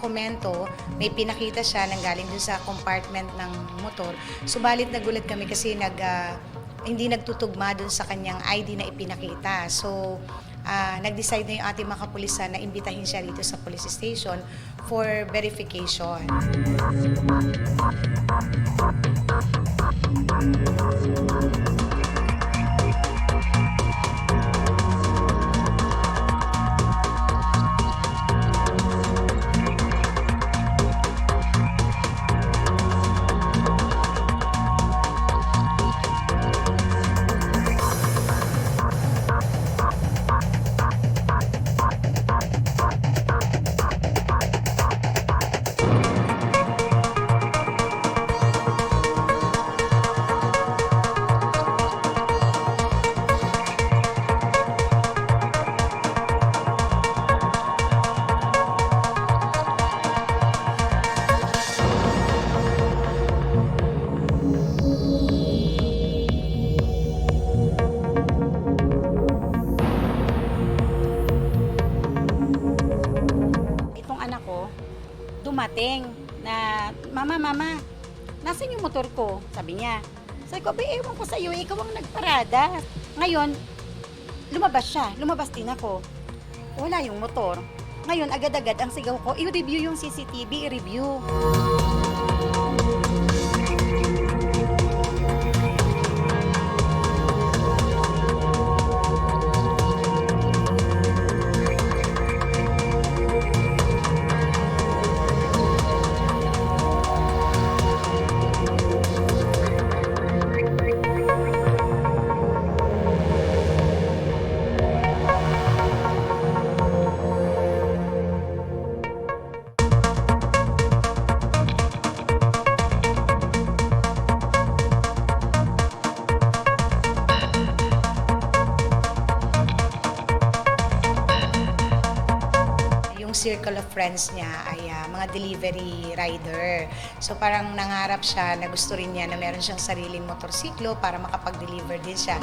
dokumento, may pinakita siya nang galing dun sa compartment ng motor. Subalit nagulat kami kasi hindi nagtutugma dun sa kanyang ID na ipinakita. So, nag-decide na yung ating mga kapulisan na imbitahin siya rito sa police station for verification. Itong anak ko, dumating na, Mama, nasan yung motor ko? Sabi niya. Sabi ko, ewan ko sa iyo, ikaw ang nagparada. Ngayon, lumabas din ako. Wala yung motor. Ngayon, agad-agad ang sigaw ko, i-review yung CCTV, i-review. Circle of friends niya ay mga delivery rider. So parang nangarap siya na gusto rin niya na meron siyang sariling motorsiklo para makapag-deliver din siya.